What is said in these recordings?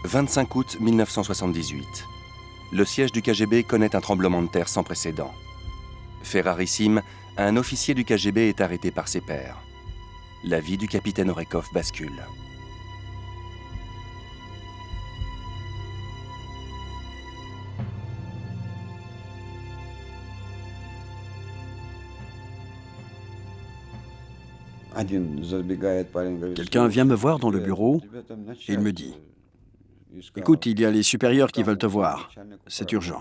25 août 1978. Le siège du KGB connaît un tremblement de terre sans précédent. Fait rarissime, un officier du KGB est arrêté par ses pairs. La vie du capitaine Orekov bascule. Quelqu'un vient me voir dans le bureau et il me dit « Écoute, il y a les supérieurs qui veulent te voir. C'est urgent. »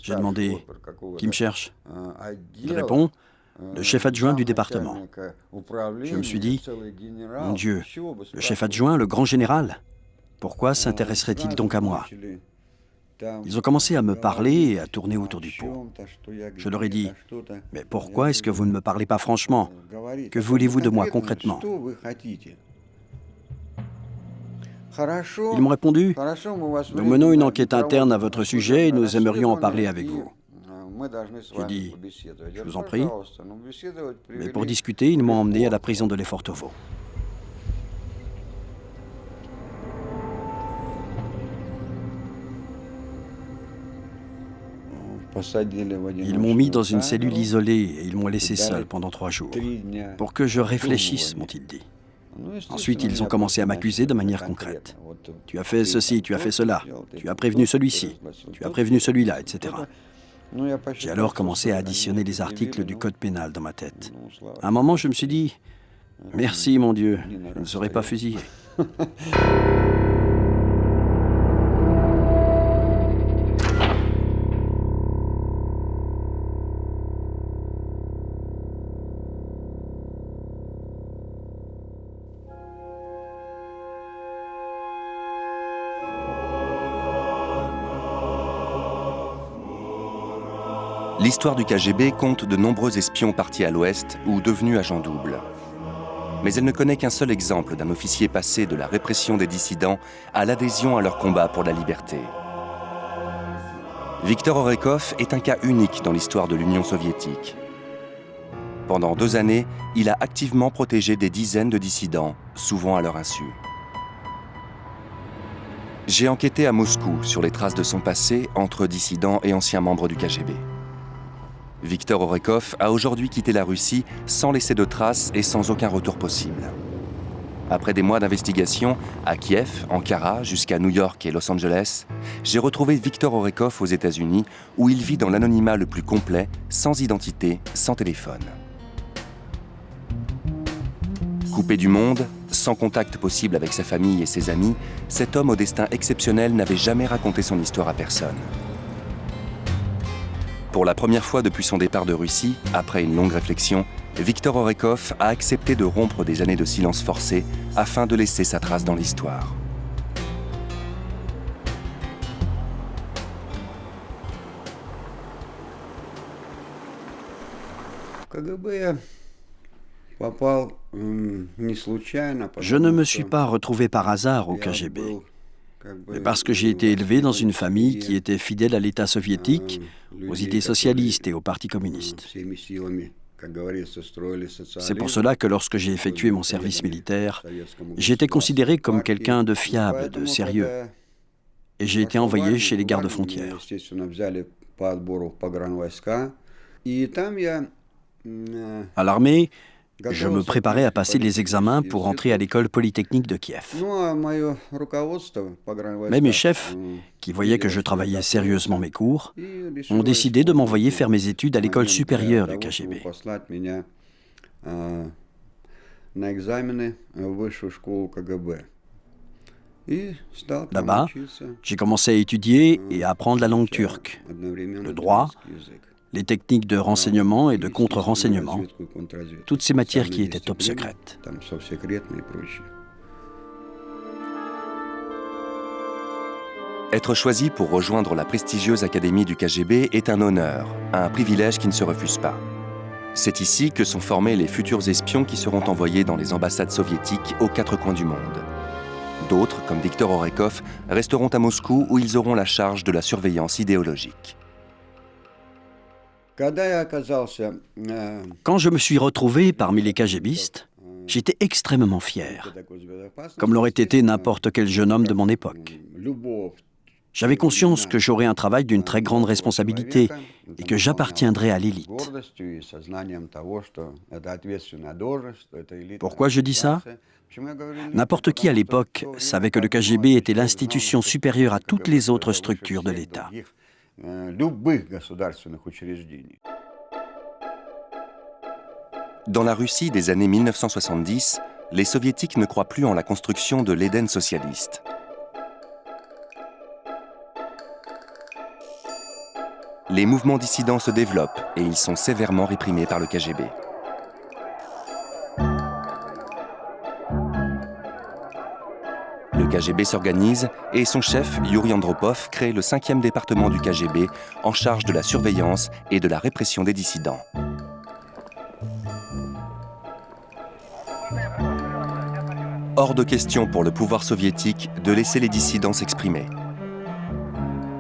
J'ai demandé « Qui me cherche ?» Il répond « Le chef adjoint du département. » Je me suis dit « Mon Dieu, le chef adjoint, le grand général, pourquoi s'intéresserait-il donc à moi ?» Ils ont commencé à me parler et à tourner autour du pot. Je leur ai dit « Mais pourquoi est-ce que vous ne me parlez pas franchement? Que voulez-vous de moi concrètement ?» Ils m'ont répondu « Nous menons une enquête interne à votre sujet et nous aimerions en parler avec vous. » J'ai dit « Je vous en prie. » Mais pour discuter, ils m'ont emmené à la prison de Lefortovo. Ils m'ont mis dans une cellule isolée et ils m'ont laissé seul pendant 3 jours. Pour que je réfléchisse, m'ont-ils dit. Ensuite, ils ont commencé à m'accuser de manière concrète. Tu as fait ceci, tu as fait cela, tu as prévenu celui-ci, tu as prévenu celui-là, etc. J'ai alors commencé à additionner les articles du code pénal dans ma tête. À un moment, je me suis dit « Merci, mon Dieu, je ne serai pas fusillé. » L'histoire du KGB compte de nombreux espions partis à l'Ouest ou devenus agents doubles. Mais elle ne connaît qu'un seul exemple d'un officier passé de la répression des dissidents à l'adhésion à leur combat pour la liberté. Viktor Orekov est un cas unique dans l'histoire de l'Union soviétique. Pendant 2 années, il a activement protégé des dizaines de dissidents, souvent à leur insu. J'ai enquêté à Moscou sur les traces de son passé entre dissidents et anciens membres du KGB. Viktor Orekov a aujourd'hui quitté la Russie sans laisser de traces et sans aucun retour possible. Après des mois d'investigation, à Kiev, Ankara, jusqu'à New York et Los Angeles, j'ai retrouvé Viktor Orekov aux États-Unis, où il vit dans l'anonymat le plus complet, sans identité, sans téléphone. Coupé du monde, sans contact possible avec sa famille et ses amis, cet homme au destin exceptionnel n'avait jamais raconté son histoire à personne. Pour la première fois depuis son départ de Russie, après une longue réflexion, Viktor Orekov a accepté de rompre des années de silence forcé afin de laisser sa trace dans l'histoire. Je ne me suis pas retrouvé par hasard au KGB, mais parce que j'ai été élevé dans une famille qui était fidèle à l'État soviétique, aux idées socialistes et au Parti communiste. C'est pour cela que lorsque j'ai effectué mon service militaire, j'ai été considéré comme quelqu'un de fiable, de sérieux, et j'ai été envoyé chez les gardes-frontières. À l'armée, je me préparais à passer les examens pour entrer à l'école polytechnique de Kiev. Mais mes chefs, qui voyaient que je travaillais sérieusement mes cours, ont décidé de m'envoyer faire mes études à l'école supérieure du KGB. Là-bas, j'ai commencé à étudier et à apprendre la langue turque, le droit, les techniques de renseignement et de contre-renseignement, toutes ces matières qui étaient top secrètes. Être choisi pour rejoindre la prestigieuse académie du KGB est un honneur, un privilège qui ne se refuse pas. C'est ici que sont formés les futurs espions qui seront envoyés dans les ambassades soviétiques aux 4 coins du monde. D'autres, comme Viktor Orekov, resteront à Moscou où ils auront la charge de la surveillance idéologique. Quand je me suis retrouvé parmi les KGBistes, J'étais extrêmement fier, comme l'aurait été n'importe quel jeune homme de mon époque. J'avais conscience que j'aurais un travail d'une très grande responsabilité et que j'appartiendrais à l'élite. Pourquoi je dis ça? N'importe qui à l'époque savait que le KGB était l'institution supérieure à toutes les autres structures de l'État. Dans la Russie des années 1970, les soviétiques ne croient plus en la construction de l'Éden socialiste. Les mouvements dissidents se développent et ils sont sévèrement réprimés par le KGB. Le KGB s'organise et son chef, Yuri Andropov, crée le 5e département du KGB en charge de la surveillance et de la répression des dissidents. Hors de question pour le pouvoir soviétique de laisser les dissidents s'exprimer.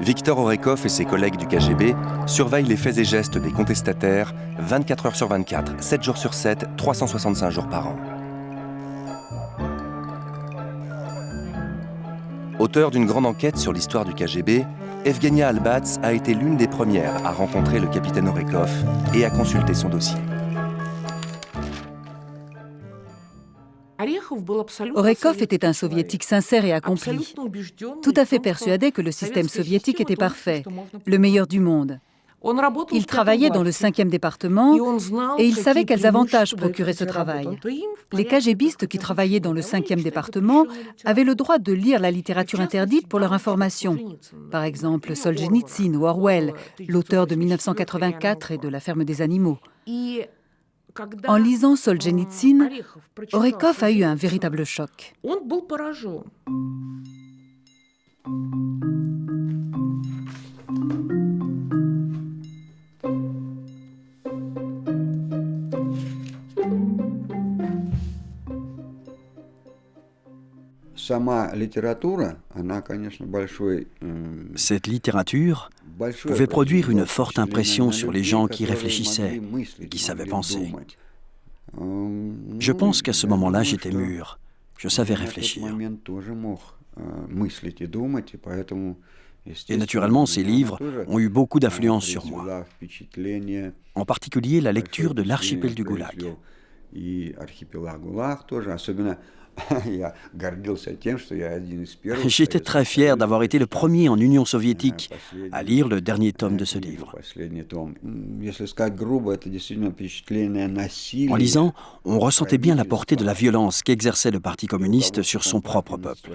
Viktor Orekov et ses collègues du KGB surveillent les faits et gestes des contestataires 24 heures sur 24, 7 jours sur 7, 365 jours par an. Auteur d'une grande enquête sur l'histoire du KGB, Evgenia Albats a été l'une des premières à rencontrer le capitaine Orekov et à consulter son dossier. Orekov était un soviétique sincère et accompli, tout à fait persuadé que le système soviétique était parfait, le meilleur du monde. Il travaillait dans le 5e département et il savait quels avantages procurait ce travail. Les KGBistes qui travaillaient dans le 5e département avaient le droit de lire la littérature interdite pour leur information. Par exemple, Solzhenitsyn ou Orwell, l'auteur de 1984 et de La ferme des animaux. En lisant Solzhenitsyn, Orekov a eu un véritable choc. Cette littérature pouvait produire une forte impression sur les gens qui réfléchissaient et qui savaient penser. Je pense qu'à ce moment-là, j'étais mûr. Je savais réfléchir. Et naturellement, ces livres ont eu beaucoup d'influence sur moi. En particulier, la lecture de l'Archipel du Goulag. J'étais très fier d'avoir été le premier en Union soviétique à lire le dernier tome de ce livre. En lisant, on ressentait bien la portée de la violence qu'exerçait le Parti communiste sur son propre peuple.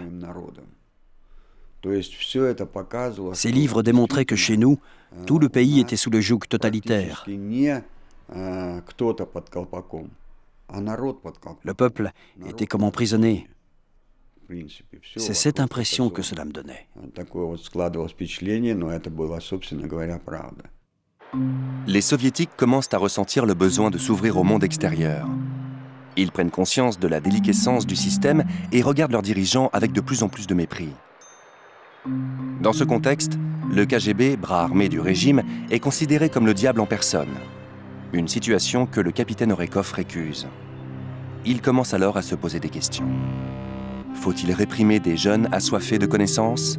Ces livres démontraient que chez nous, tout le pays était sous le joug totalitaire. Le peuple était comme emprisonné. C'est cette impression que cela me donnait. Les soviétiques commencent à ressentir le besoin de s'ouvrir au monde extérieur. Ils prennent conscience de la déliquescence du système et regardent leurs dirigeants avec de plus en plus de mépris. Dans ce contexte, le KGB, bras armé du régime, est considéré comme le diable en personne. Une situation que le capitaine Orekov récuse. Il commence alors à se poser des questions. Faut-il réprimer des jeunes assoiffés de connaissances?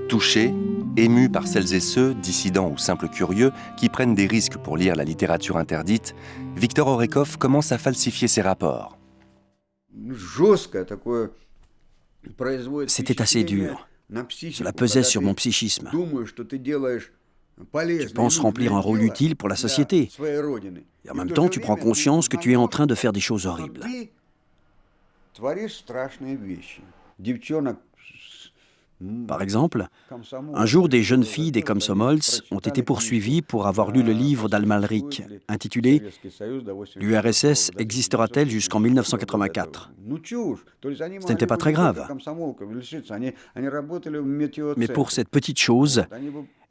Touché, ému par celles et ceux, dissidents ou simples curieux, qui prennent des risques pour lire la littérature interdite, Viktor Orekov commence à falsifier ses rapports. C'était assez dur. Cela pesait sur mon psychisme. Tu penses remplir un rôle utile pour la société. Et en même temps, tu prends conscience que tu es en train de faire des choses horribles. Par exemple, un jour, des jeunes filles des Komsomols ont été poursuivies pour avoir lu le livre d'Al-Malrik, intitulé « L'URSS existera-t-elle jusqu'en 1984 ?» Ce n'était pas très grave. Mais pour cette petite chose,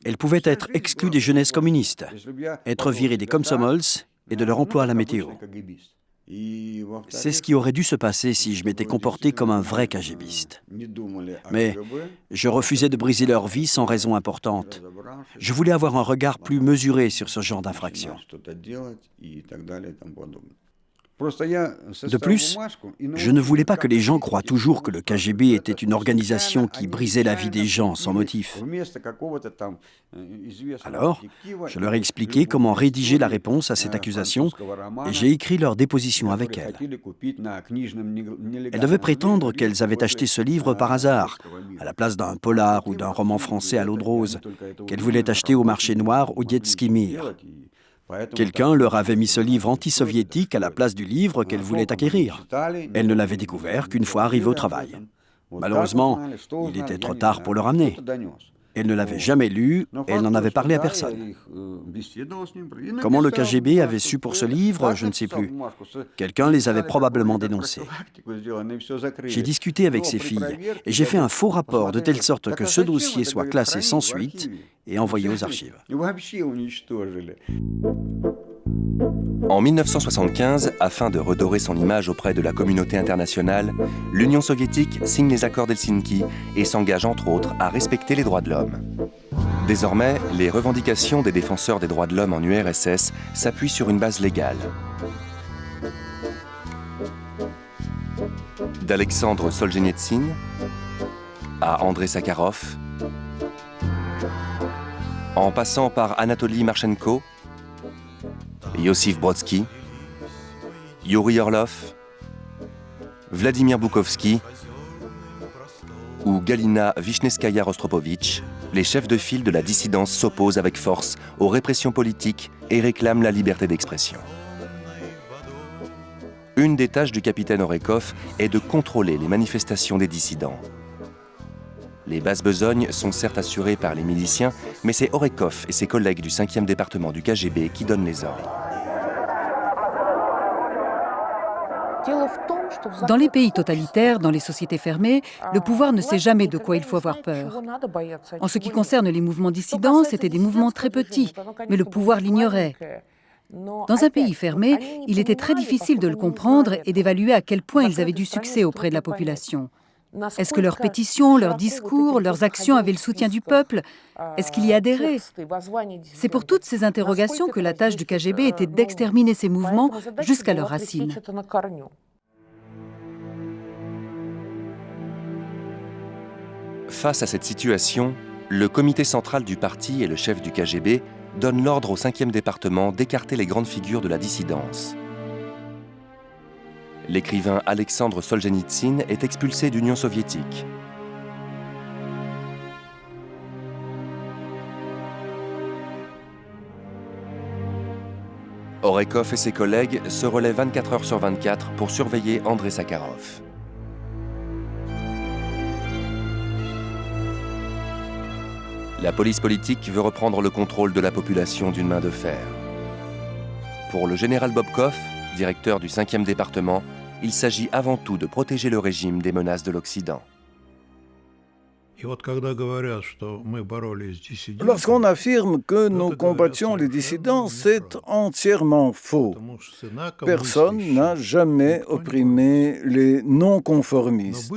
elles pouvaient être exclues des jeunesses communistes, être virées des Komsomols et de leur emploi à la météo. C'est ce qui aurait dû se passer si je m'étais comporté comme un vrai KGBiste. Mais je refusais de briser leur vie sans raison importante. Je voulais avoir un regard plus mesuré sur ce genre d'infraction. De plus, je ne voulais pas que les gens croient toujours que le KGB était une organisation qui brisait la vie des gens sans motif. Alors, je leur ai expliqué comment rédiger la réponse à cette accusation et j'ai écrit leur déposition avec elles. Elles devaient prétendre qu'elles avaient acheté ce livre par hasard, à la place d'un polar ou d'un roman français à l'eau de rose, qu'elles voulaient acheter au marché noir au Dietsky Mir. Quelqu'un leur avait mis ce livre anti-soviétique à la place du livre qu'elles voulaient acquérir. Elles ne l'avaient découvert qu'une fois arrivées au travail. Malheureusement, il était trop tard pour le ramener. Elles ne l'avaient jamais lu et elles n'en avaient parlé à personne. Comment le KGB avait su pour ce livre, je ne sais plus. Quelqu'un les avait probablement dénoncés. J'ai discuté avec ces filles et j'ai fait un faux rapport de telle sorte que ce dossier soit classé sans suite et envoyé aux archives. En 1975, afin de redorer son image auprès de la communauté internationale, l'Union soviétique signe les accords d'Helsinki et s'engage entre autres à respecter les droits de l'homme. Désormais, les revendications des défenseurs des droits de l'homme en URSS s'appuient sur une base légale. D'Alexandre Solzhenitsyn à Andrei Sakharov, en passant par Anatoly Marchenko, Iosif Brodsky, Yuri Orlov, Vladimir Bukovski ou Galina Vishnevskaya-Rostropovitch, les chefs de file de la dissidence s'opposent avec force aux répressions politiques et réclament la liberté d'expression. Une des tâches du capitaine Orekov est de contrôler les manifestations des dissidents. Les basses besognes sont certes assurées par les miliciens, mais c'est Orekov et ses collègues du 5e département du KGB qui donnent les ordres. Dans les pays totalitaires, dans les sociétés fermées, le pouvoir ne sait jamais de quoi il faut avoir peur. En ce qui concerne les mouvements dissidents, c'étaient des mouvements très petits, mais le pouvoir l'ignorait. Dans un pays fermé, il était très difficile de le comprendre et d'évaluer à quel point ils avaient du succès auprès de la population. Est-ce que leurs pétitions, leurs discours, leurs actions avaient le soutien du peuple? Est-ce qu'il y adhérait? C'est pour toutes ces interrogations que la tâche du KGB était d'exterminer ces mouvements jusqu'à leurs racines. Face à cette situation, le comité central du parti et le chef du KGB donnent l'ordre au 5e département d'écarter les grandes figures de la dissidence. L'écrivain Alexandre Solzhenitsyn est expulsé d'Union soviétique. Orekov et ses collègues se relaient 24 heures sur 24 pour surveiller Andrei Sakharov. La police politique veut reprendre le contrôle de la population d'une main de fer. Pour le général Bobkov, directeur du 5e département, il s'agit avant tout de protéger le régime des menaces de l'Occident. Lorsqu'on affirme que nous combattions les dissidents, c'est entièrement faux. Personne n'a jamais opprimé les non-conformistes.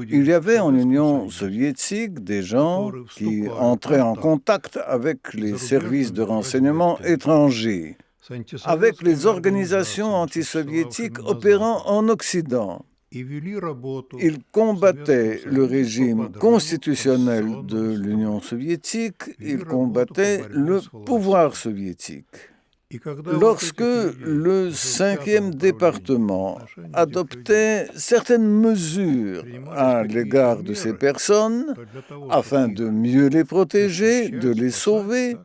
Il y avait en Union soviétique des gens qui entraient en contact avec les services de renseignement étrangers, avec les organisations antisoviétiques opérant en Occident. Ils combattaient le régime constitutionnel de l'Union soviétique, ils combattaient le pouvoir soviétique. Lorsque le 5e département adoptait certaines mesures à l'égard de ces personnes, afin de mieux les protéger, de les sauver,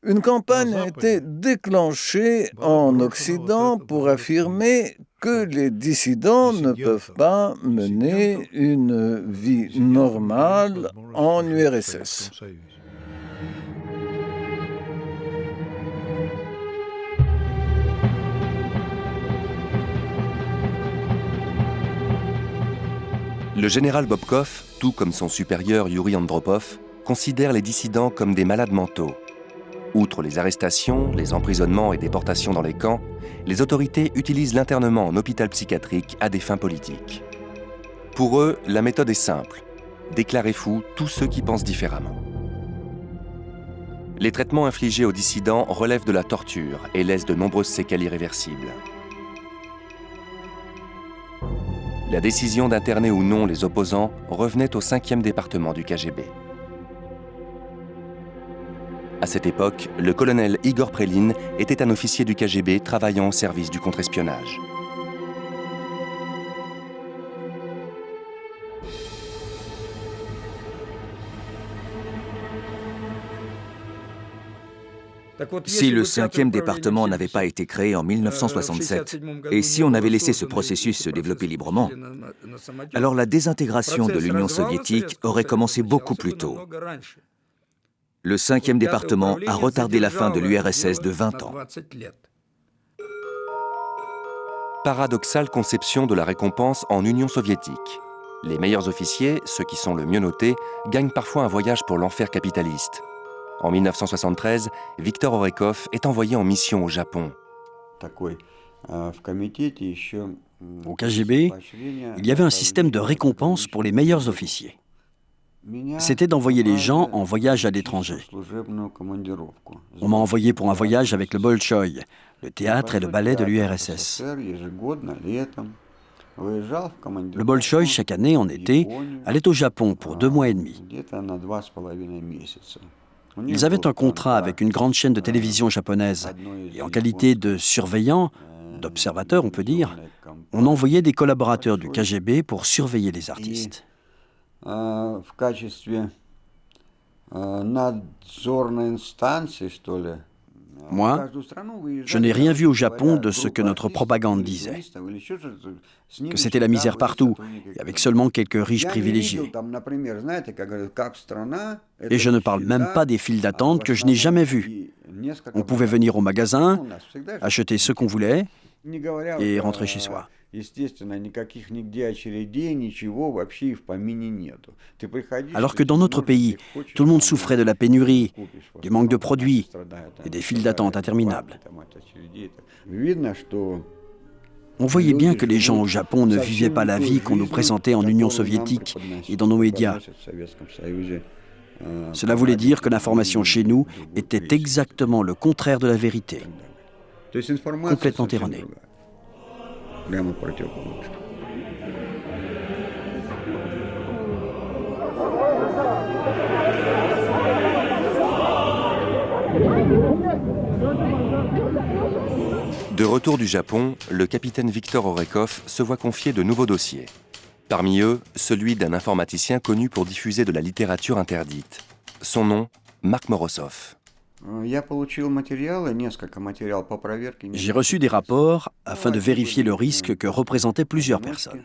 une campagne a été déclenchée en Occident pour affirmer que les dissidents ne peuvent pas mener une vie normale en URSS. Le général Bobkov, tout comme son supérieur Yuri Andropov, considère les dissidents comme des malades mentaux. Outre les arrestations, les emprisonnements et déportations dans les camps, les autorités utilisent l'internement en hôpital psychiatrique à des fins politiques. Pour eux, la méthode est simple, déclarer fous tous ceux qui pensent différemment. Les traitements infligés aux dissidents relèvent de la torture et laissent de nombreuses séquelles irréversibles. La décision d'interner ou non les opposants revenait au 5e département du KGB. À cette époque, le colonel Igor Prelin était un officier du KGB travaillant au service du contre-espionnage. Si le 5e département n'avait pas été créé en 1967, et si on avait laissé ce processus se développer librement, alors la désintégration de l'Union soviétique aurait commencé beaucoup plus tôt. Le 5e département a retardé la fin de l'URSS de 20 ans. Paradoxale conception de la récompense en Union soviétique. Les meilleurs officiers, ceux qui sont le mieux notés, gagnent parfois un voyage pour l'enfer capitaliste. En 1973, Viktor Orekov est envoyé en mission au Japon. Au KGB, il y avait un système de récompense pour les meilleurs officiers. C'était d'envoyer les gens en voyage à l'étranger. On m'a envoyé pour un voyage avec le Bolchoï, le théâtre et le ballet de l'URSS. Le Bolchoï, chaque année, en été, allait au Japon pour 2 mois et demi. Ils avaient un contrat avec une grande chaîne de télévision japonaise. Et en qualité de surveillant, d'observateur, on peut dire, on envoyait des collaborateurs du KGB pour surveiller les artistes. Moi, je n'ai rien vu au Japon de ce que notre propagande disait. Que c'était la misère partout, et avec seulement quelques riches privilégiés. Et je ne parle même pas des files d'attente que je n'ai jamais vues. On pouvait venir au magasin, acheter ce qu'on voulait et rentrer chez soi. Alors que dans notre pays, tout le monde souffrait de la pénurie, du manque de produits et des files d'attente interminables. On voyait bien que les gens au Japon ne vivaient pas la vie qu'on nous présentait en Union soviétique et dans nos médias. Cela voulait dire que l'information chez nous était exactement le contraire de la vérité, complètement erronée. De retour du Japon, le capitaine Viktor Orekov se voit confier de nouveaux dossiers. Parmi eux, celui d'un informaticien connu pour diffuser de la littérature interdite. Son nom, Mark Morozov. J'ai reçu des rapports afin de vérifier le risque que représentaient plusieurs personnes.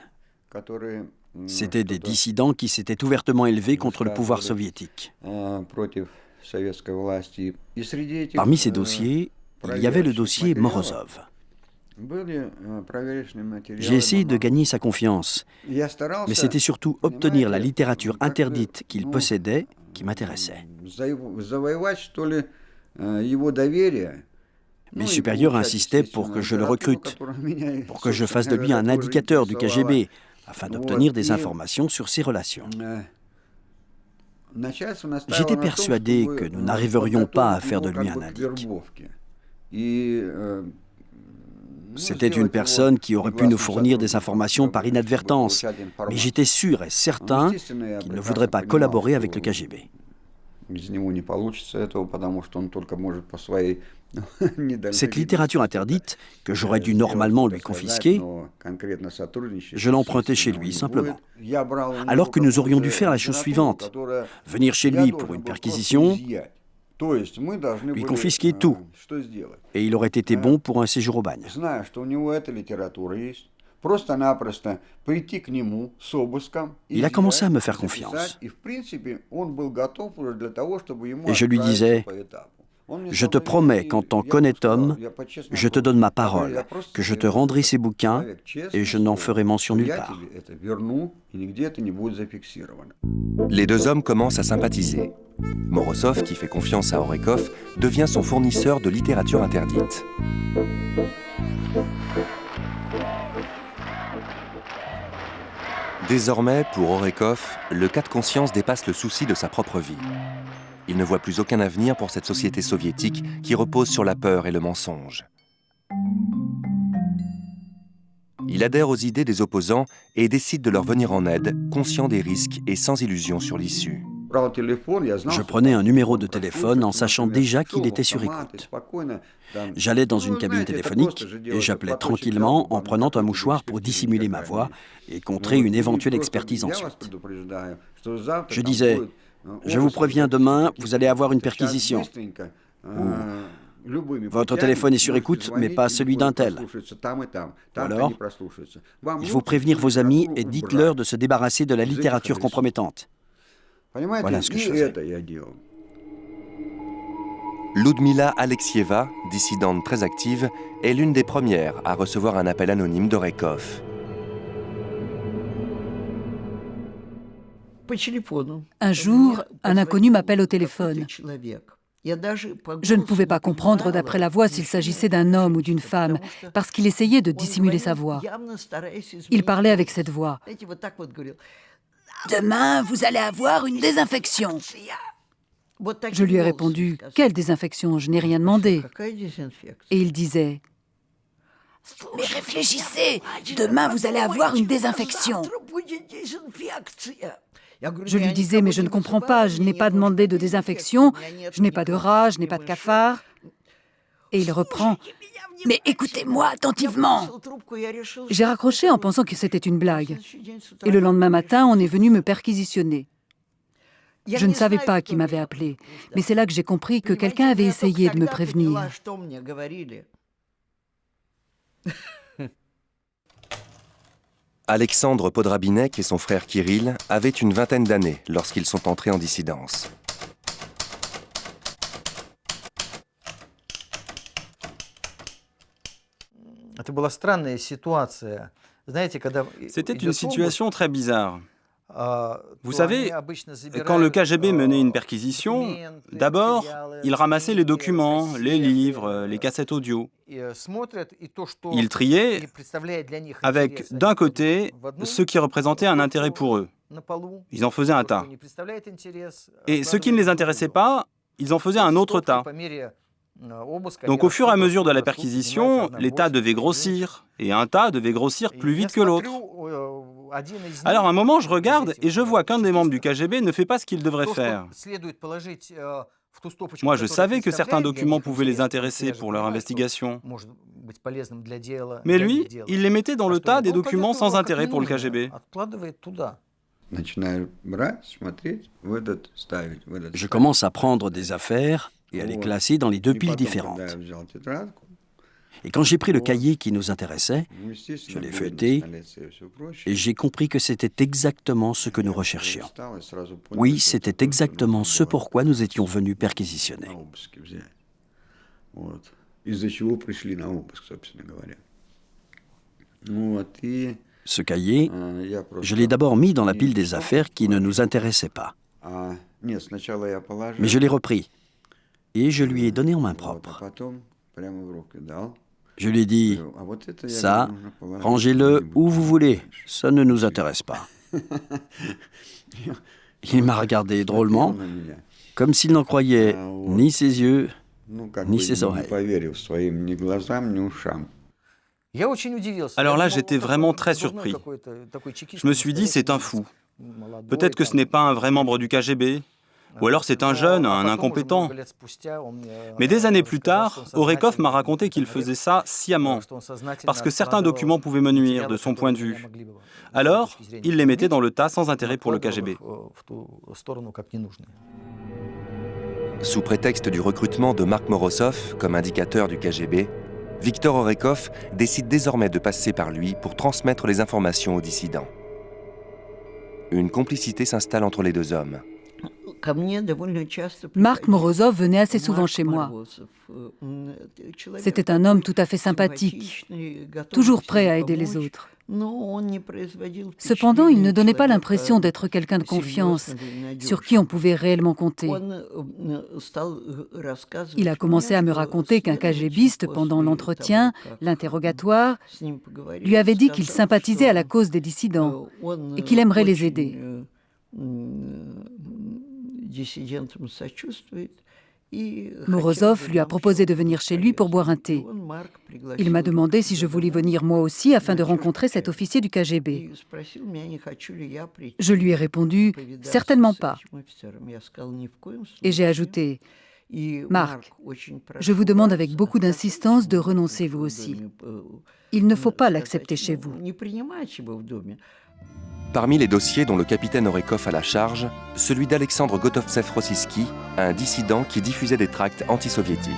C'étaient des dissidents qui s'étaient ouvertement élevés contre le pouvoir soviétique. Parmi ces dossiers, il y avait le dossier Morozov. J'ai essayé de gagner sa confiance, mais c'était surtout obtenir la littérature interdite qu'il possédait qui m'intéressait. Mes supérieurs insistaient pour que je le recrute, pour que je fasse de lui un indicateur du KGB, afin d'obtenir des informations sur ses relations. J'étais persuadé que nous n'arriverions pas à faire de lui un indique. C'était une personne qui aurait pu nous fournir des informations par inadvertance, mais j'étais sûr et certain qu'il ne voudrait pas collaborer avec le KGB. Cette littérature interdite, que j'aurais dû normalement lui confisquer, je l'empruntais chez lui simplement. Alors que nous aurions dû faire la chose suivante, venir chez lui pour une perquisition, lui confisquer tout, et il aurait été bon pour un séjour au bagne. Il a commencé à me faire confiance. Et je lui disais, je te promets qu'en tant qu'honnête homme, je te donne ma parole, que je te rendrai ces bouquins et je n'en ferai mention nulle part. Les deux hommes commencent à sympathiser. Morozov, qui fait confiance à Orekov, devient son fournisseur de littérature interdite. Désormais, pour Orekov, le cas de conscience dépasse le souci de sa propre vie. Il ne voit plus aucun avenir pour cette société soviétique qui repose sur la peur et le mensonge. Il adhère aux idées des opposants et décide de leur venir en aide, conscient des risques et sans illusion sur l'issue. Je prenais un numéro de téléphone en sachant déjà qu'il était sur écoute. J'allais dans une cabine téléphonique et j'appelais tranquillement en prenant un mouchoir pour dissimuler ma voix et contrer une éventuelle expertise ensuite. Je disais « Je vous préviens, demain, vous allez avoir une perquisition. » Ou « Votre téléphone est sur écoute, mais pas celui d'un tel. » Ou alors « Il faut prévenir vos amis et dites-leur de se débarrasser de la littérature compromettante. » Voilà ce que je faisais. Ludmila Alexieva, dissidente très active, est l'une des premières à recevoir un appel anonyme d'Orekov. Un jour, un inconnu m'appelle au téléphone. Je ne pouvais pas comprendre d'après la voix s'il s'agissait d'un homme ou d'une femme, parce qu'il essayait de dissimuler sa voix. Il parlait avec cette voix. « Demain, vous allez avoir une désinfection. » Je lui ai répondu « Quelle désinfection? Je n'ai rien demandé. » Et il disait « Mais réfléchissez, demain vous allez avoir une désinfection. » Je lui disais « Mais je ne comprends pas, je n'ai pas demandé de désinfection, je n'ai pas de rats, je n'ai pas de cafards. » Et il reprend « Mais écoutez-moi attentivement. » J'ai raccroché en pensant que c'était une blague. Et le lendemain matin, on est venu me perquisitionner. Je ne savais pas qui m'avait appelé, mais c'est là que j'ai compris que quelqu'un avait essayé de me prévenir. Alexandre Podrabinek et son frère Kirill avaient une vingtaine d'années lorsqu'ils sont entrés en dissidence. C'était une situation très bizarre. Vous savez, quand le KGB menait une perquisition, d'abord, il ramassait les documents, les livres, les cassettes audio. Il triait avec, d'un côté, ceux qui représentaient un intérêt pour eux. Ils en faisaient un tas. Et ceux qui ne les intéressaient pas, ils en faisaient un autre tas. Donc au fur et à mesure de la perquisition, les tas devaient grossir, et un tas devait grossir plus vite que l'autre. Alors à un moment, je regarde et je vois qu'un des membres du KGB ne fait pas ce qu'il devrait faire. Moi, je savais que certains documents pouvaient les intéresser pour leur investigation. Mais lui, il les mettait dans le tas des documents sans intérêt pour le KGB. Je commence à prendre des affaires et à les classer dans les deux piles différentes. Et quand j'ai pris le cahier qui nous intéressait, je l'ai feuilleté et j'ai compris que c'était exactement ce que nous recherchions. Oui, c'était exactement ce pourquoi nous étions venus perquisitionner. Ce cahier, je l'ai d'abord mis dans la pile des affaires qui ne nous intéressaient pas. Mais je l'ai repris et je lui ai donné en main propre. Je lui ai dit, ça, rangez-le où vous voulez, ça ne nous intéresse pas. Il m'a regardé drôlement, comme s'il n'en croyait ni ses yeux, ni ses oreilles. Alors là, j'étais vraiment très surpris. Je me suis dit, c'est un fou. Peut-être que ce n'est pas un vrai membre du KGB, ou alors c'est un jeune, un incompétent. Mais des années plus tard, Orekov m'a raconté qu'il faisait ça sciemment, parce que certains documents pouvaient me nuire de son point de vue. Alors, il les mettait dans le tas sans intérêt pour le KGB. Sous prétexte du recrutement de Mark Morozov comme indicateur du KGB, Viktor Orekov décide désormais de passer par lui pour transmettre les informations aux dissidents. Une complicité s'installe entre les deux hommes. Mark Morozov venait assez souvent chez moi. C'était un homme tout à fait sympathique, toujours prêt à aider les autres. Cependant, il ne donnait pas l'impression d'être quelqu'un de confiance, sur qui on pouvait réellement compter. Il a commencé à me raconter qu'un KGBiste, pendant l'entretien, l'interrogatoire, lui avait dit qu'il sympathisait à la cause des dissidents et qu'il aimerait les aider. Morozov lui a proposé de venir chez lui pour boire un thé. Il m'a demandé si je voulais venir moi aussi afin de rencontrer cet officier du KGB. Je lui ai répondu « Certainement pas ». Et j'ai ajouté « Marc, je vous demande avec beaucoup d'insistance de renoncer vous aussi. Il ne faut pas l'accepter chez vous. » Parmi les dossiers dont le capitaine Orekov a la charge, celui d'Alexandre Gotovtsev-Rossisky, un dissident qui diffusait des tracts anti-soviétiques.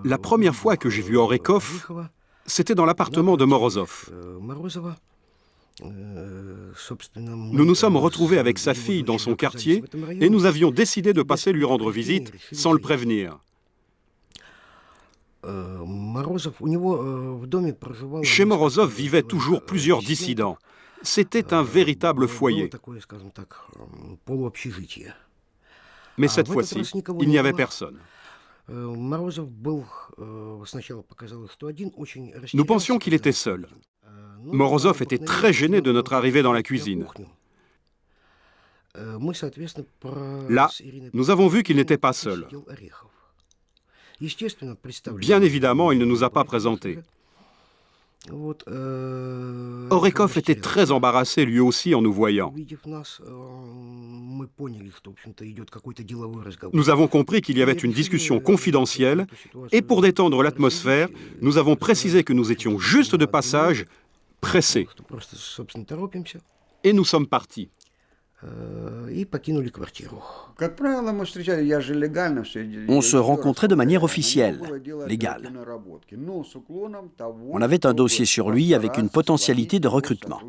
La première fois que j'ai vu Orekov, c'était dans l'appartement de Morozov. Nous nous sommes retrouvés avec sa fille dans son quartier et nous avions décidé de passer lui rendre visite sans le prévenir. Chez Morozov vivaient toujours plusieurs dissidents. C'était un véritable foyer. Mais cette fois-ci, il n'y avait personne. Nous pensions qu'il était seul. Morozov était très gêné de notre arrivée dans la cuisine. Là, nous avons vu qu'il n'était pas seul. Bien évidemment, il ne nous a pas présentés. Orekov était très embarrassé lui aussi en nous voyant. Nous avons compris qu'il y avait une discussion confidentielle et pour détendre l'atmosphère, nous avons précisé que nous étions juste de passage, pressés. Et nous sommes partis. On se rencontrait de manière officielle, légale. On avait un dossier sur lui avec une potentialité de recrutement.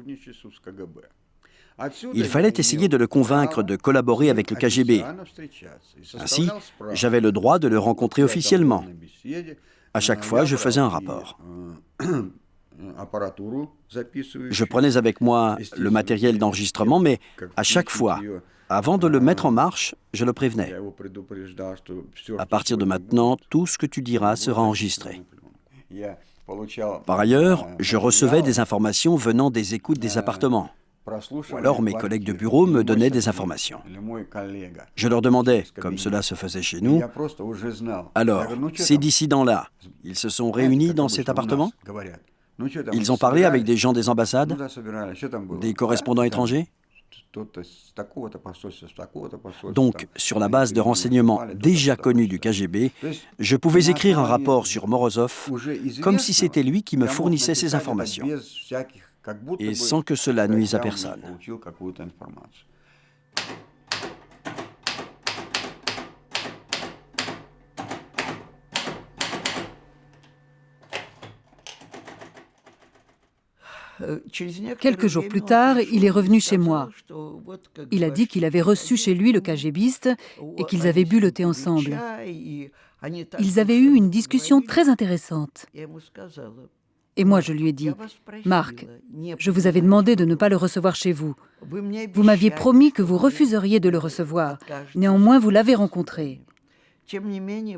Il fallait essayer de le convaincre de collaborer avec le KGB. Ainsi, j'avais le droit de le rencontrer officiellement. À chaque fois, je faisais un rapport. Je prenais avec moi le matériel d'enregistrement, mais à chaque fois, avant de le mettre en marche, je le prévenais. À partir de maintenant, tout ce que tu diras sera enregistré. Par ailleurs, je recevais des informations venant des écoutes des appartements. Ou alors mes collègues de bureau me donnaient des informations. Je leur demandais, comme cela se faisait chez nous, « Alors, ces dissidents-là, ils se sont réunis dans cet appartement ? Ils ont parlé avec des gens des ambassades, des correspondants étrangers ? » Donc, sur la base de renseignements déjà connus du KGB, je pouvais écrire un rapport sur Morozov comme si c'était lui qui me fournissait ces informations, et sans que cela nuise à personne. Quelques jours plus tard, il est revenu chez moi. Il a dit qu'il avait reçu chez lui le KGBiste et qu'ils avaient bu le thé ensemble. Ils avaient eu une discussion très intéressante. Et moi, je lui ai dit, « Marc, je vous avais demandé de ne pas le recevoir chez vous. Vous m'aviez promis que vous refuseriez de le recevoir. Néanmoins, vous l'avez rencontré.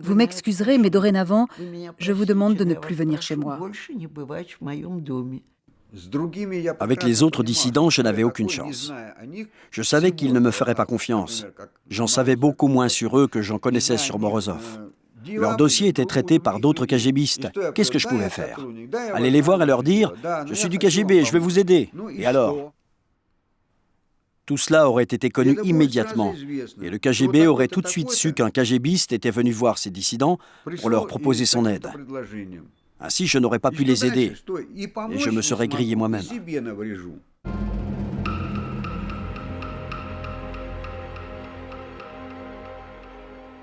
Vous m'excuserez, mais dorénavant, je vous demande de ne plus venir chez moi. » Avec les autres dissidents, je n'avais aucune chance. Je savais qu'ils ne me feraient pas confiance. J'en savais beaucoup moins sur eux que j'en connaissais sur Morozov. Leur dossier était traité par d'autres KGBistes. Qu'est-ce que je pouvais faire? Aller les voir et leur dire « Je suis du KGB, je vais vous aider. » Et alors? Tout cela aurait été connu immédiatement. Et le KGB aurait tout de suite su qu'un KGBiste était venu voir ces dissidents pour leur proposer son aide. Ainsi, je n'aurais pas pu les aider et je me serais grillé moi-même.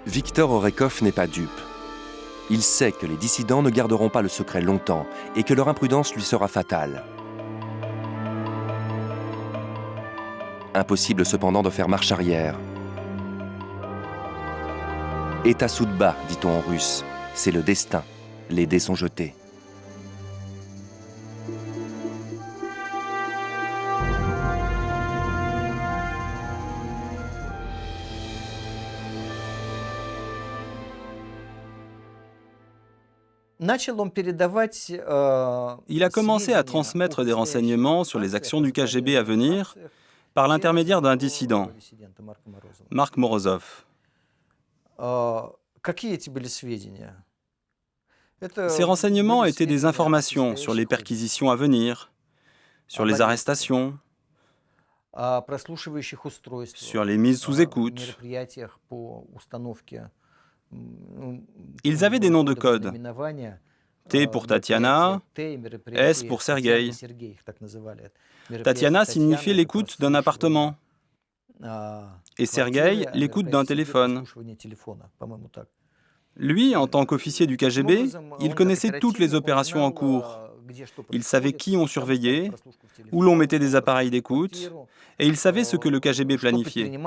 Viktor Orekov n'est pas dupe. Il sait que les dissidents ne garderont pas le secret longtemps et que leur imprudence lui sera fatale. Impossible cependant de faire marche arrière. État soudba, dit-on en russe, c'est le destin. Les dés sont jetés. Il a commencé à transmettre des renseignements sur les actions du KGB à venir par l'intermédiaire d'un dissident, Mark Morozov. Ces renseignements étaient des informations sur les perquisitions à venir, sur les arrestations, sur les mises sous écoute. Ils avaient des noms de code. T pour Tatiana, S pour Sergueï. Tatiana signifiait l'écoute d'un appartement et Sergueï l'écoute d'un téléphone. Lui, en tant qu'officier du KGB, il connaissait toutes les opérations en cours. Il savait qui on surveillait, où l'on mettait des appareils d'écoute, et il savait ce que le KGB planifiait.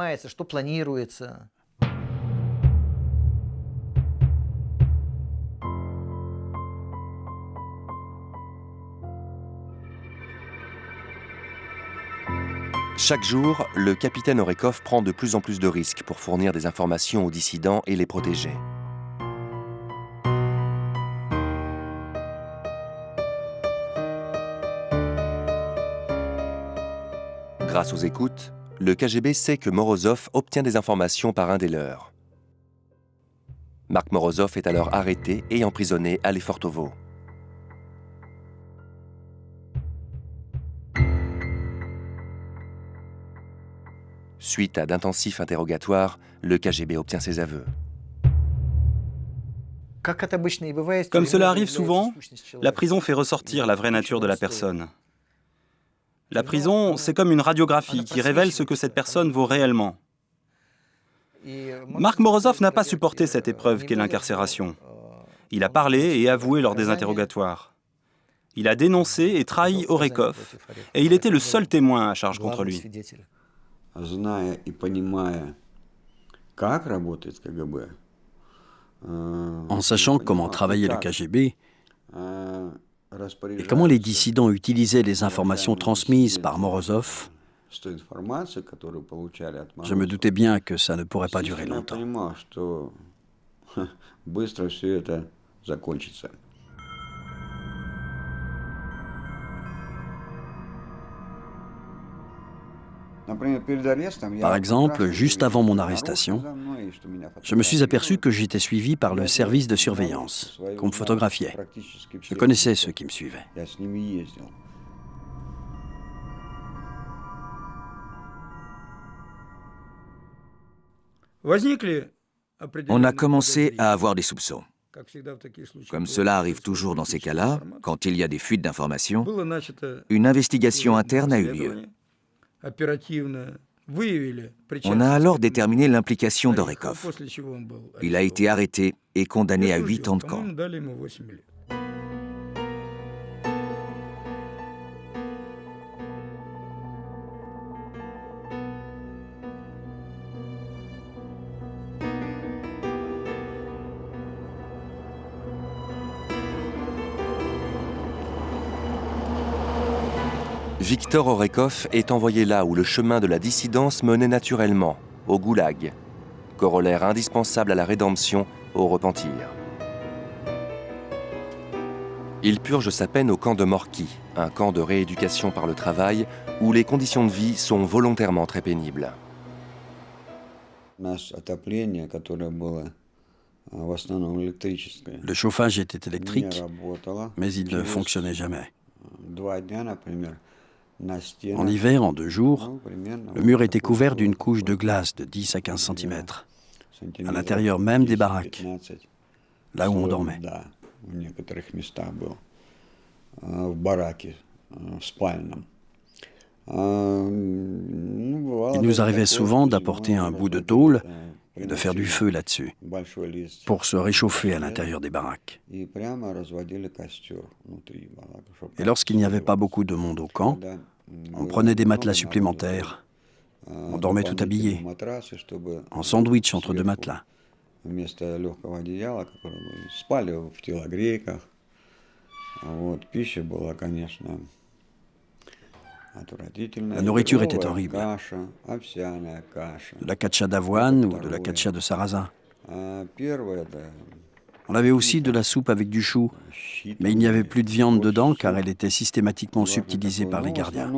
Chaque jour, le capitaine Orekov prend de plus en plus de risques pour fournir des informations aux dissidents et les protéger. Grâce aux écoutes, le KGB sait que Morozov obtient des informations par un des leurs. Mark Morozov est alors arrêté et emprisonné à Lefortovo. Suite à d'intensifs interrogatoires, le KGB obtient ses aveux. Comme cela arrive souvent, la prison fait ressortir la vraie nature de la personne. La prison, c'est comme une radiographie qui révèle ce que cette personne vaut réellement. Mark Morozov n'a pas supporté cette épreuve qu'est l'incarcération. Il a parlé et avoué lors des interrogatoires. Il a dénoncé et trahi Orekov, et il était le seul témoin à charge contre lui. En sachant comment travaillait le KGB et comment les dissidents utilisaient les informations transmises par Morozov, je me doutais bien que ça ne pourrait pas durer longtemps. Par exemple, juste avant mon arrestation, je me suis aperçu que j'étais suivi par le service de surveillance, qu'on me photographiait. Je connaissais ceux qui me suivaient. On a commencé à avoir des soupçons. Comme cela arrive toujours dans ces cas-là, quand il y a des fuites d'informations, une investigation interne a eu lieu. On a alors déterminé l'implication d'Orekov. Il a été arrêté et condamné à 8 ans de camp. Viktor Orekov est envoyé là où le chemin de la dissidence menait naturellement, au goulag, corollaire indispensable à la rédemption, au repentir. Il purge sa peine au camp de Morky, un camp de rééducation par le travail où les conditions de vie sont volontairement très pénibles. Le chauffage était électrique, mais il ne fonctionnait jamais. En hiver, en 2 jours, le mur était couvert d'une couche de glace de 10 à 15 cm, à l'intérieur même des baraques, là où on dormait. Il nous arrivait souvent d'apporter un bout de tôle et de faire du feu là-dessus, pour se réchauffer à l'intérieur des baraques. Et lorsqu'il n'y avait pas beaucoup de monde au camp, on prenait des matelas supplémentaires. On dormait tout habillé, en sandwich entre 2 matelas. La nourriture était horrible. De la katcha d'avoine ou de la katcha de sarrasin. On avait aussi de la soupe avec du chou, mais il n'y avait plus de viande dedans car elle était systématiquement subtilisée par les gardiens.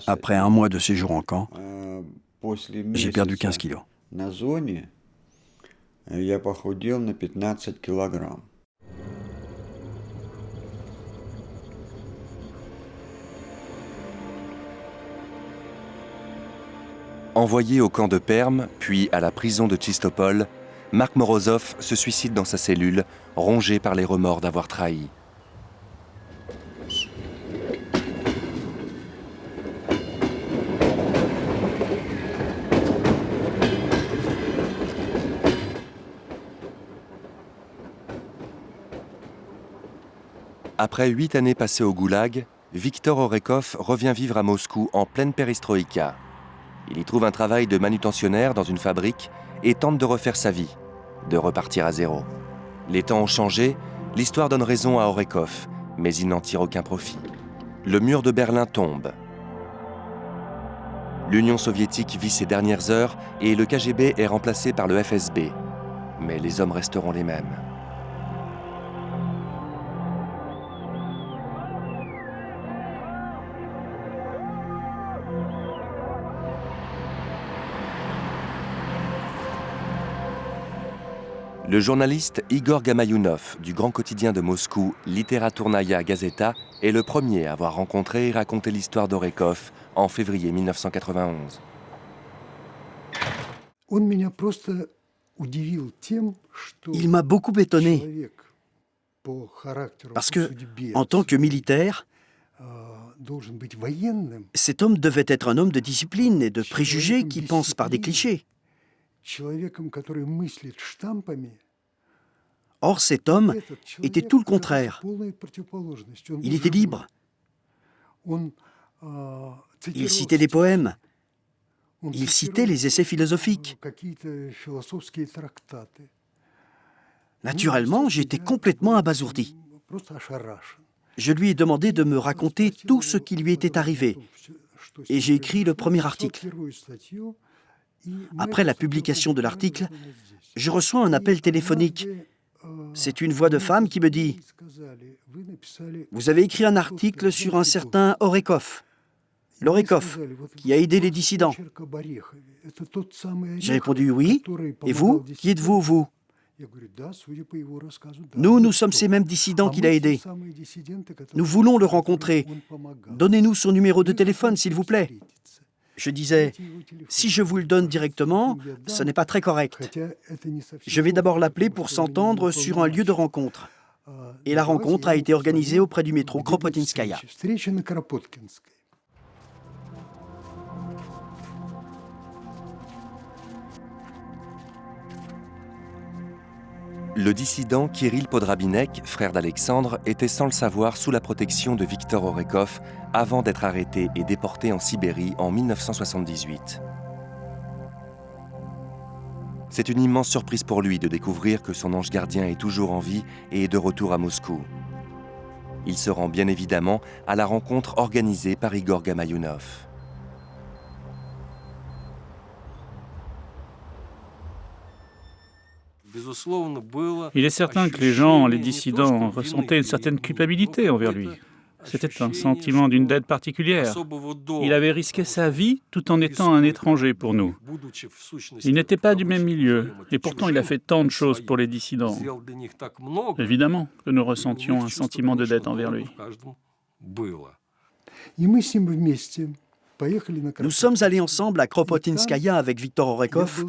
Après un mois de séjour en camp, j'ai perdu 15 kilos. Envoyé au camp de Perm, puis à la prison de Tchistopol, Mark Morozov se suicide dans sa cellule, rongé par les remords d'avoir trahi. Après 8 années passées au goulag, Viktor Orekov revient vivre à Moscou en pleine perestroïka. Il y trouve un travail de manutentionnaire dans une fabrique et tente de refaire sa vie, de repartir à zéro. Les temps ont changé, l'histoire donne raison à Orekov, mais il n'en tire aucun profit. Le mur de Berlin tombe. L'Union soviétique vit ses dernières heures et le KGB est remplacé par le FSB. Mais les hommes resteront les mêmes. Le journaliste Igor Gamayounov du grand quotidien de Moscou, Literaturnaya Gazeta, est le premier à avoir rencontré et raconté l'histoire d'Orekov en février 1991. Il m'a beaucoup étonné, parce que, en tant que militaire, cet homme devait être un homme de discipline et de préjugés qui pense par des clichés. Or, cet homme était tout le contraire. Il était libre. Il citait des poèmes. Il citait les essais philosophiques. Naturellement, j'étais complètement abasourdi. Je lui ai demandé de me raconter tout ce qui lui était arrivé. Et j'ai écrit le premier article. Après la publication de l'article, je reçois un appel téléphonique. C'est une voix de femme qui me dit « Vous avez écrit un article sur un certain Orekov, l'Orekov, qui a aidé les dissidents. » J'ai répondu « Oui. Et vous, qui êtes-vous, vous ?» Nous sommes ces mêmes dissidents qu'il a aidés. Nous voulons le rencontrer. Donnez-nous son numéro de téléphone, s'il vous plaît. Je disais, si je vous le donne directement, ce n'est pas très correct. Je vais d'abord l'appeler pour s'entendre sur un lieu de rencontre. Et la rencontre a été organisée auprès du métro Kropotinskaya. Le dissident Kirill Podrabinek, frère d'Alexandre, était sans le savoir sous la protection de Viktor Orekov avant d'être arrêté et déporté en Sibérie en 1978. C'est une immense surprise pour lui de découvrir que son ange gardien est toujours en vie et est de retour à Moscou. Il se rend bien évidemment à la rencontre organisée par Igor Gamayounov. Il est certain que les gens, les dissidents, ressentaient une certaine culpabilité envers lui. C'était un sentiment d'une dette particulière. Il avait risqué sa vie tout en étant un étranger pour nous. Il n'était pas du même milieu, et pourtant il a fait tant de choses pour les dissidents. Évidemment que nous ressentions un sentiment de dette envers lui. Nous sommes allés ensemble à Kropotinskaya avec Viktor Orekov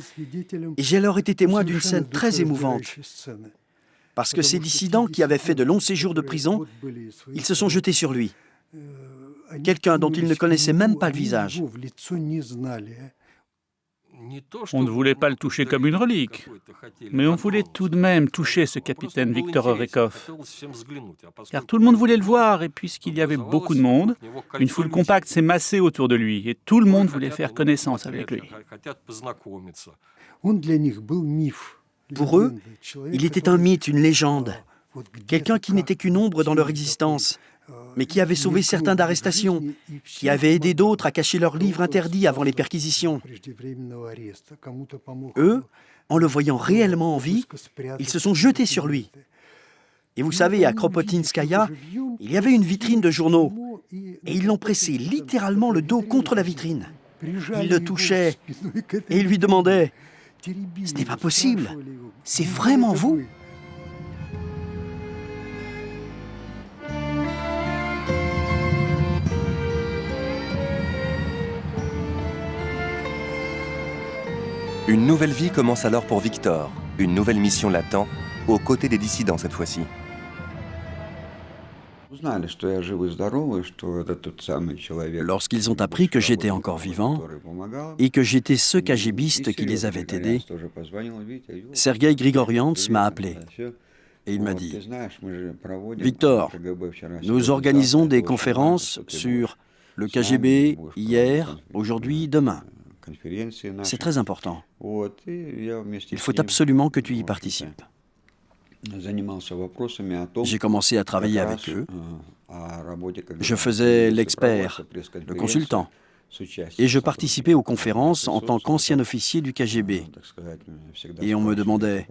et j'ai alors été témoin d'une scène très émouvante. Parce que ces dissidents qui avaient fait de longs séjours de prison, ils se sont jetés sur lui. Quelqu'un dont ils ne connaissaient même pas le visage. On ne voulait pas le toucher comme une relique, mais on voulait tout de même toucher ce capitaine Viktor Orekov. Car tout le monde voulait le voir, et puisqu'il y avait beaucoup de monde, une foule compacte s'est massée autour de lui, et tout le monde voulait faire connaissance avec lui. Pour eux, il était un mythe, une légende, quelqu'un qui n'était qu'une ombre dans leur existence. mais qui avait sauvé certains d'arrestation, qui avait aidé d'autres à cacher leurs livres interdits avant les perquisitions. Eux, en le voyant réellement en vie, ils se sont jetés sur lui. Et vous savez, à Kropotinskaya, il y avait une vitrine de journaux, et ils l'ont pressé littéralement le dos contre la vitrine. Ils le touchaient, et ils lui demandaient « Ce n'est pas possible, c'est vraiment vous ?» Une nouvelle vie commence alors pour Victor. Une nouvelle mission l'attend, aux côtés des dissidents cette fois-ci. Lorsqu'ils ont appris que j'étais encore vivant et que j'étais ce KGBiste qui les avait aidés, Sergueï Grigorians m'a appelé et il m'a dit « Victor, nous organisons des conférences sur le KGB hier, aujourd'hui, demain. C'est très important. Il faut absolument que tu y participes. » J'ai commencé à travailler avec eux. Je faisais l'expert, le consultant, et je participais aux conférences en tant qu'ancien officier du KGB. Et on me demandait,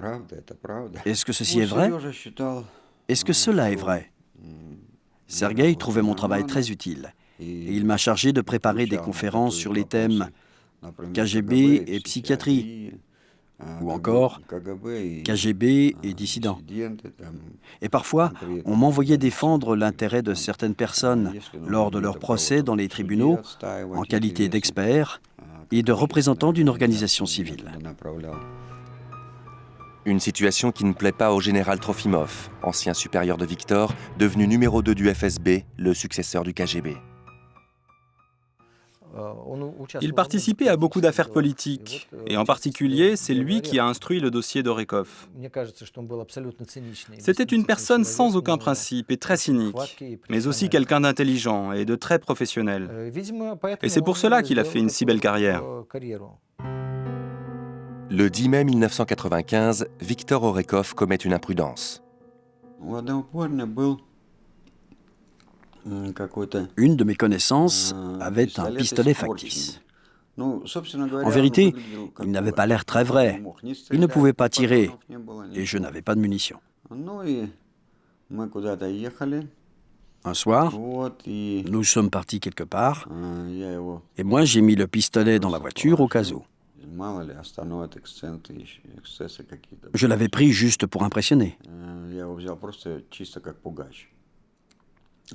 est-ce que ceci est vrai? Est-ce que cela est vrai? Sergueï trouvait mon travail très utile, et il m'a chargé de préparer des conférences sur les thèmes KGB et psychiatrie, ou encore KGB et dissidents. Et parfois, on m'envoyait défendre l'intérêt de certaines personnes lors de leur procès dans les tribunaux, en qualité d'expert et de représentant d'une organisation civile. Une situation qui ne plaît pas au général Trofimov, ancien supérieur de Victor, devenu numéro 2 du FSB, le successeur du KGB. Il participait à beaucoup d'affaires politiques, et en particulier, c'est lui qui a instruit le dossier d'Orekov. C'était une personne sans aucun principe et très cynique, mais aussi quelqu'un d'intelligent et de très professionnel. Et c'est pour cela qu'il a fait une si belle carrière. Le 10 mai 1995, Victor Orekov commet une imprudence. Une de mes connaissances avait un pistolet factice. En vérité, il n'avait pas l'air très vrai. Il ne pouvait pas tirer et je n'avais pas de munitions. Un soir, nous sommes partis quelque part et moi j'ai mis le pistolet dans la voiture au cas où. Je l'avais pris juste pour impressionner.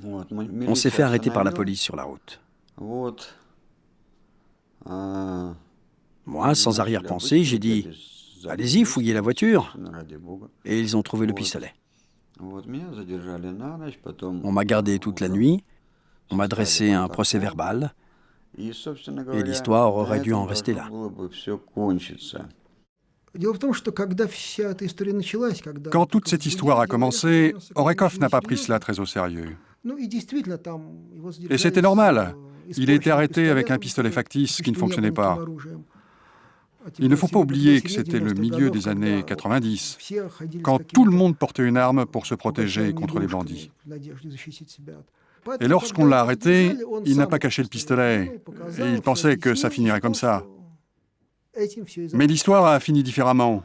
On s'est fait arrêter par la police sur la route. Moi, sans arrière-pensée, j'ai dit « Allez-y, fouillez la voiture ». Et ils ont trouvé le pistolet. On m'a gardé toute la nuit, on m'a dressé un procès-verbal, et l'histoire aurait dû en rester là. Quand toute cette histoire a commencé, Orekov n'a pas pris cela très au sérieux. Et c'était normal. Il a été arrêté avec un pistolet factice qui ne fonctionnait pas. Il ne faut pas oublier que c'était le milieu des années 90, quand tout le monde portait une arme pour se protéger contre les bandits. Et lorsqu'on l'a arrêté, il n'a pas caché le pistolet, et il pensait que ça finirait comme ça. Mais l'histoire a fini différemment.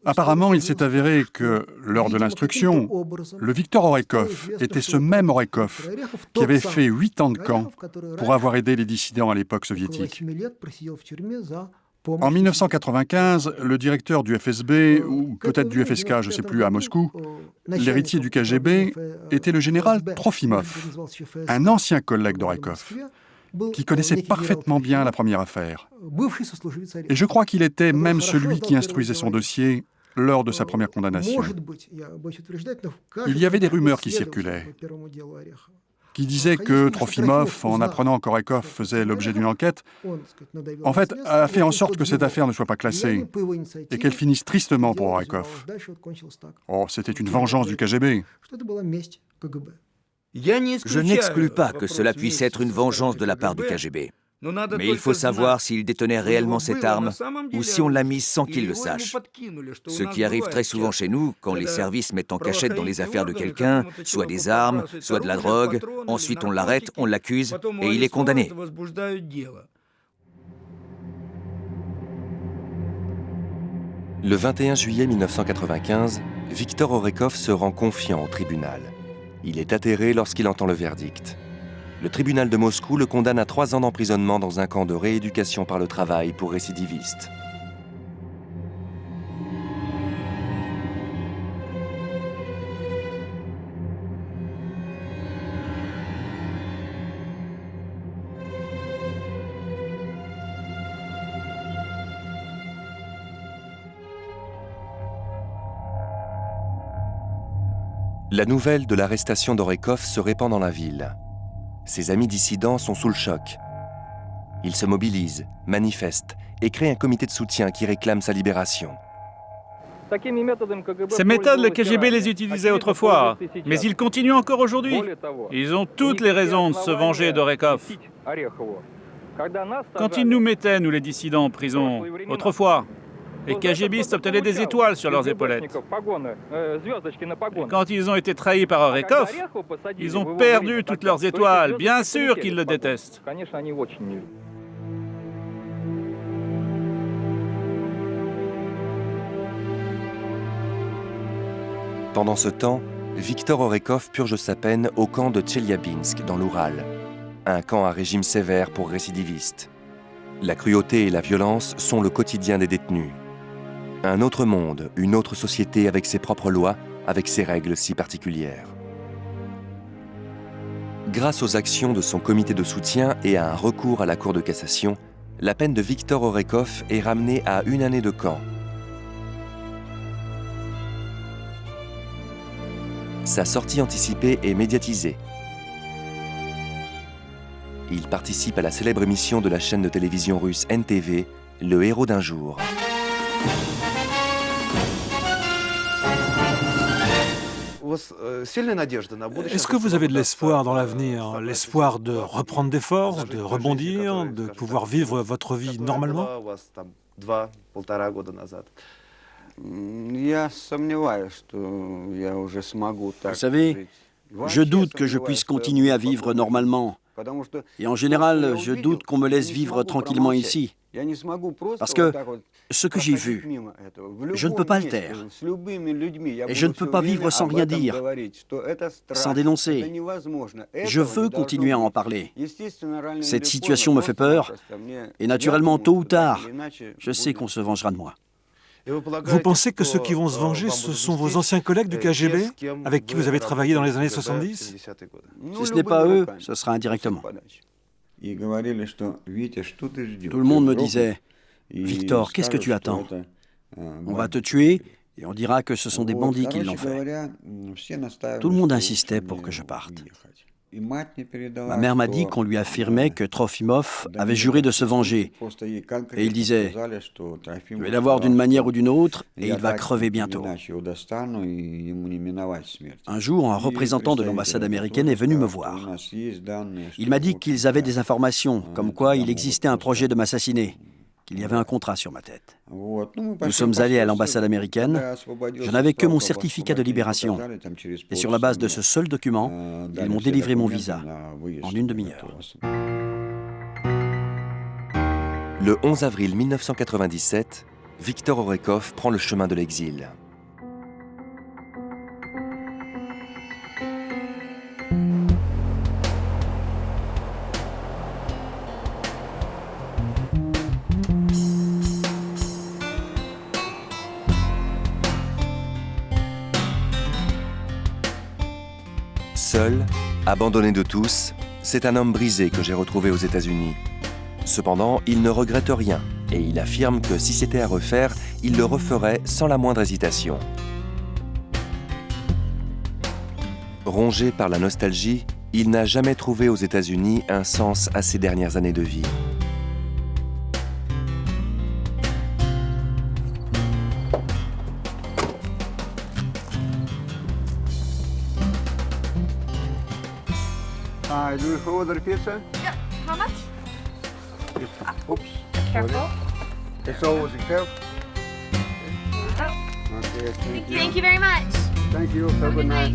Apparemment, il s'est avéré que, lors de l'instruction, le Victor Orekov était ce même Orekov qui avait fait 8 ans de camp pour avoir aidé les dissidents à l'époque soviétique. En 1995, le directeur du FSB, ou peut-être du FSK, je ne sais plus, à Moscou, l'héritier du KGB, était le général Trofimov, un ancien collègue d'Orekov, qui connaissait parfaitement bien la première affaire. Et je crois qu'il était même celui qui instruisait son dossier lors de sa première condamnation. Il y avait des rumeurs qui circulaient, qui disaient que Trofimov, en apprenant qu'Orekov faisait l'objet d'une enquête, en fait, a fait en sorte que cette affaire ne soit pas classée et qu'elle finisse tristement pour Orekov. Oh, c'était une vengeance du KGB. Je n'exclus pas que cela puisse être une vengeance de la part du KGB. Mais il faut savoir s'il détenait réellement cette arme ou si on l'a mise sans qu'il le sache. Ce qui arrive très souvent chez nous, quand les services mettent en cachette dans les affaires de quelqu'un, soit des armes, soit de la drogue, ensuite on l'arrête, on l'accuse et il est condamné. Le 21 juillet 1995, Viktor Orekov se rend confiant au tribunal. Il est atterré lorsqu'il entend le verdict. Le tribunal de Moscou le condamne à 3 ans d'emprisonnement dans un camp de rééducation par le travail pour récidivistes. La nouvelle de l'arrestation d'Orekov se répand dans la ville. Ses amis dissidents sont sous le choc. Ils se mobilisent, manifestent et créent un comité de soutien qui réclame sa libération. Ces méthodes, le KGB les utilisait autrefois, mais ils continuent encore aujourd'hui. Ils ont toutes les raisons de se venger d'Orekov. Quand ils nous mettaient, nous les dissidents, en prison, autrefois, les KGBistes obtenaient des étoiles sur leurs épaulettes. Et quand ils ont été trahis par Orekov, ils ont perdu toutes leurs étoiles. Bien sûr qu'ils le détestent. Pendant ce temps, Viktor Orekov purge sa peine au camp de Tcheliabinsk, dans l'Oural, un camp à régime sévère pour récidivistes. La cruauté et la violence sont le quotidien des détenus. Un autre monde, une autre société avec ses propres lois, avec ses règles si particulières. Grâce aux actions de son comité de soutien et à un recours à la Cour de cassation, la peine de Viktor Orekov est ramenée à 1 année de camp. Sa sortie anticipée est médiatisée. Il participe à la célèbre émission de la chaîne de télévision russe NTV, Le héros d'un jour. Est-ce que vous avez de l'espoir dans l'avenir? L'espoir de reprendre des forces, de rebondir, de pouvoir vivre votre vie normalement? Vous savez, je doute que je puisse continuer à vivre normalement. Et en général, je doute qu'on me laisse vivre tranquillement ici. Parce que ce que j'ai vu, je ne peux pas le taire. Et je ne peux pas vivre sans rien dire, sans dénoncer. Je veux continuer à en parler. Cette situation me fait peur. Et naturellement, tôt ou tard, je sais qu'on se vengera de moi. Vous pensez que ceux qui vont se venger, ce sont vos anciens collègues du KGB, avec qui vous avez travaillé dans les années 70? Si ce n'est pas eux, ce sera indirectement. Tout le monde me disait, « Victor, qu'est-ce que tu attends? On va te tuer et on dira que ce sont des bandits qui l'ont fait. » Tout le monde insistait pour que je parte. Ma mère m'a dit qu'on lui affirmait que Trofimov avait juré de se venger. Et il disait, « Je vais l'avoir d'une manière ou d'une autre et il va crever bientôt. » Un jour, un représentant de l'ambassade américaine est venu me voir. Il m'a dit qu'ils avaient des informations, comme quoi il existait un projet de m'assassiner, qu'il y avait un contrat sur ma tête. Nous sommes allés à l'ambassade américaine. Je n'avais que mon certificat de libération. Et sur la base de ce seul document, ils m'ont délivré mon visa en 1 demi-heure. Le 11 avril 1997, Viktor Orekov prend le chemin de l'exil. Seul, abandonné de tous, c'est un homme brisé que j'ai retrouvé aux États-Unis. Cependant, il ne regrette rien et il affirme que si c'était à refaire, il le referait sans la moindre hésitation. Rongé par la nostalgie, il n'a jamais trouvé aux États-Unis un sens à ses dernières années de vie. Do you order pizza? Yeah, how much? Thank you very much. Thank you. Have a good night.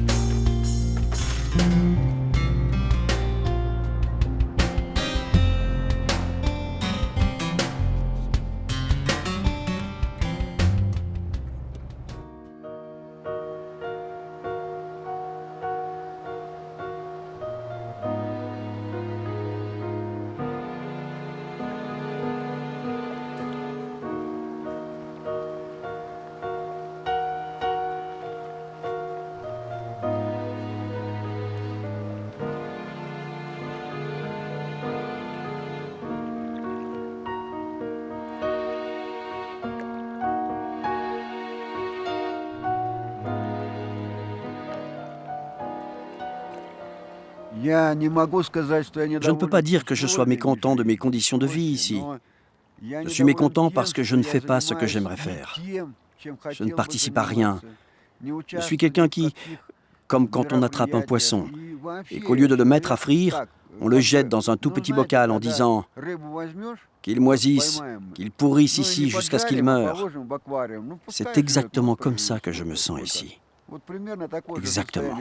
Je ne peux pas dire que je sois mécontent de mes conditions de vie ici. Je suis mécontent parce que je ne fais pas ce que j'aimerais faire. Je ne participe à rien. Je suis quelqu'un qui, comme quand on attrape un poisson, et qu'au lieu de le mettre à frire, on le jette dans un tout petit bocal en disant qu'il moisisse, qu'il pourrisse ici jusqu'à ce qu'il meure. C'est exactement comme ça que je me sens ici. Exactement.